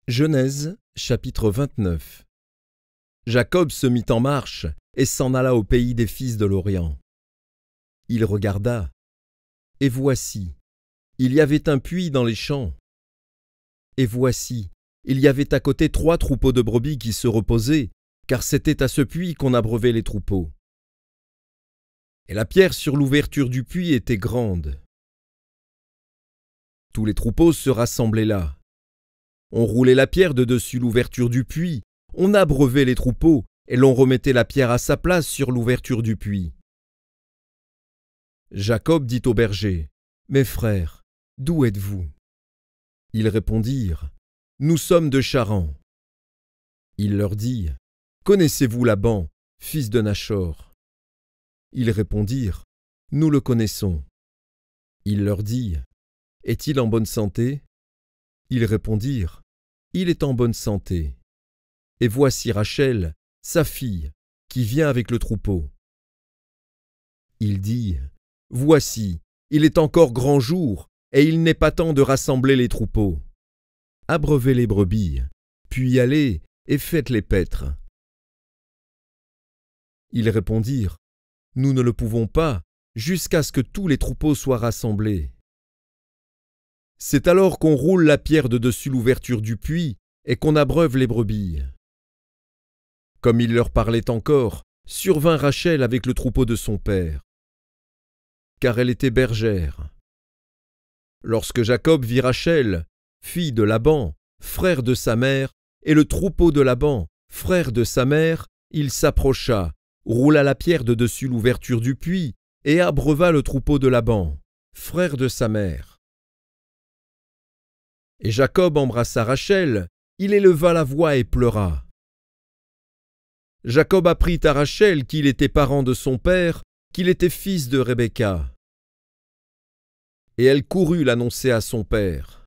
Genèse, chapitre 29. Jacob se mit en marche et s'en alla au pays des fils de l'Orient. Il regarda, et voici, il y avait un puits dans les champs. Et voici, il y avait à côté 3 troupeaux de brebis qui se reposaient, car c'était à ce puits qu'on abreuvait les troupeaux. Et la pierre sur l'ouverture du puits était grande. Tous les troupeaux se rassemblaient là. On roulait la pierre de dessus l'ouverture du puits, on abreuvait les troupeaux, et l'on remettait la pierre à sa place sur l'ouverture du puits. Jacob dit aux bergers, « Mes frères, d'où êtes-vous » Ils répondirent, « Nous sommes de Charan. » Il leur dit, « Connaissez-vous Laban, fils de Nachor » Ils répondirent, « Nous le connaissons. » Il leur dit, « Est-il en bonne santé » Ils répondirent, « Il est en bonne santé. » Et voici Rachel, sa fille, qui vient avec le troupeau. Il dit, « Voici, il est encore grand jour, et il n'est pas temps de rassembler les troupeaux. Abreuvez les brebis, puis allez et faites-les paître. » Ils répondirent, « Nous ne le pouvons pas, jusqu'à ce que tous les troupeaux soient rassemblés. » C'est alors qu'on roule la pierre de dessus l'ouverture du puits et qu'on abreuve les brebis. Comme il leur parlait encore, survint Rachel avec le troupeau de son père, car elle était bergère. Lorsque Jacob vit Rachel, fille de Laban, frère de sa mère, et le troupeau de Laban, frère de sa mère, il s'approcha, roula la pierre de dessus l'ouverture du puits et abreuva le troupeau de Laban, frère de sa mère. Et Jacob embrassa Rachel, il éleva la voix et pleura. Jacob apprit à Rachel qu'il était parent de son père, qu'il était fils de Rebecca. Et elle courut l'annoncer à son père.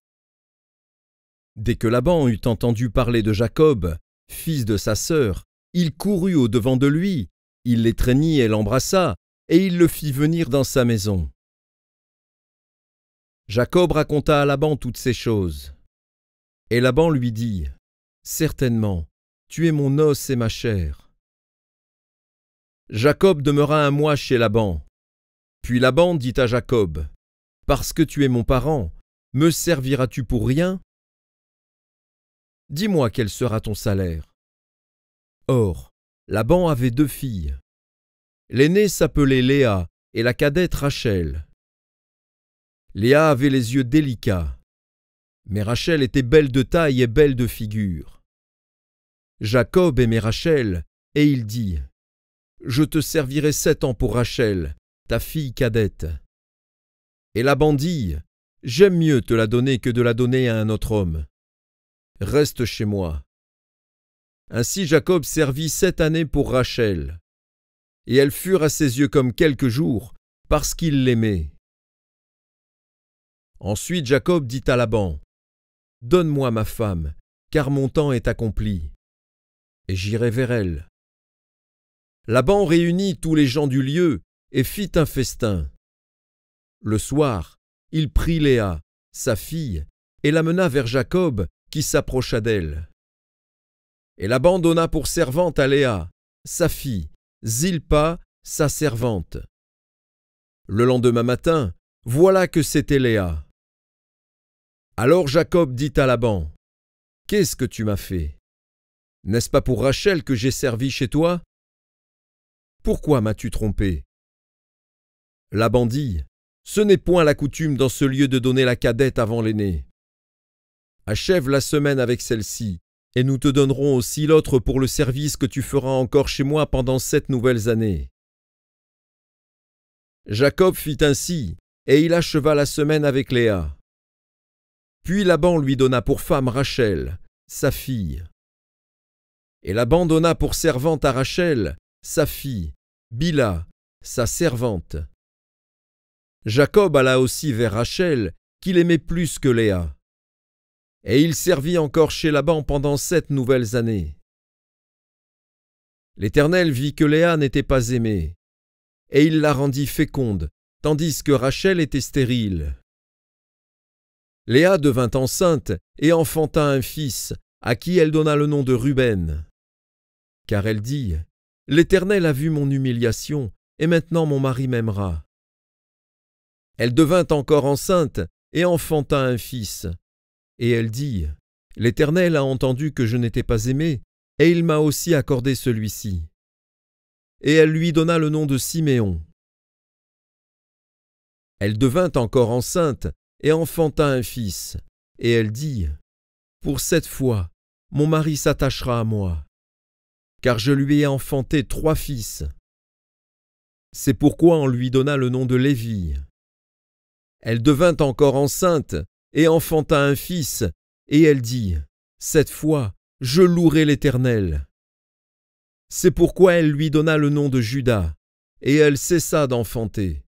Dès que Laban eut entendu parler de Jacob, fils de sa sœur, il courut au-devant de lui, il l'étreignit et l'embrassa, et il le fit venir dans sa maison. Jacob raconta à Laban toutes ces choses. Et Laban lui dit, « Certainement, tu es mon os et ma chair. » Jacob demeura 1 mois chez Laban. Puis Laban dit à Jacob, « Parce que tu es mon parent, me serviras-tu pour rien? Dis-moi quel sera ton salaire. » Or, Laban avait 2 filles. L'aînée s'appelait Léa et la cadette Rachel. Léa avait les yeux délicats, mais Rachel était belle de taille et belle de figure. Jacob aimait Rachel, et il dit, « Je te servirai 7 ans pour Rachel, ta fille cadette. » Et Laban dit, « J'aime mieux te la donner que de la donner à un autre homme. Reste chez moi. » Ainsi Jacob servit 7 années pour Rachel, et elles furent à ses yeux comme quelques jours, parce qu'il l'aimait. Ensuite Jacob dit à Laban, « Donne-moi ma femme, car mon temps est accompli, et j'irai vers elle. » Laban réunit tous les gens du lieu et fit un festin. Le soir, il prit Léa, sa fille, et l'amena vers Jacob, qui s'approcha d'elle. Et Laban donna pour servante à Léa, sa fille, Zilpa, sa servante. Le lendemain matin, voilà que c'était Léa. Alors Jacob dit à Laban, « Qu'est-ce que tu m'as fait? N'est-ce pas pour Rachel que j'ai servi chez toi? Pourquoi m'as-tu trompé? » Laban dit, « Ce n'est point la coutume dans ce lieu de donner la cadette avant l'aînée. Achève la semaine avec celle-ci, et nous te donnerons aussi l'autre pour le service que tu feras encore chez moi pendant 7 nouvelles années. » Jacob fit ainsi, et il acheva la semaine avec Léa. Puis Laban lui donna pour femme Rachel, sa fille. Et Laban donna pour servante à Rachel, sa fille, Bila, sa servante. Jacob alla aussi vers Rachel, qu'il aimait plus que Léa. Et il servit encore chez Laban pendant 7 nouvelles années. L'Éternel vit que Léa n'était pas aimée, et il la rendit féconde, tandis que Rachel était stérile. Léa devint enceinte et enfanta un fils, à qui elle donna le nom de Ruben. Car elle dit, « L'Éternel a vu mon humiliation, et maintenant mon mari m'aimera. » Elle devint encore enceinte et enfanta un fils. Et elle dit, « L'Éternel a entendu que je n'étais pas aimée, et il m'a aussi accordé celui-ci. » Et elle lui donna le nom de Siméon. Elle devint encore enceinte et enfanta un fils. Et elle dit, « Pour cette fois, mon mari s'attachera à moi, car je lui ai enfanté 3 fils. » C'est pourquoi on lui donna le nom de Lévi. Elle devint encore enceinte et enfanta un fils, et elle dit, « Cette fois, je louerai l'Éternel. » C'est pourquoi elle lui donna le nom de Juda, et elle cessa d'enfanter.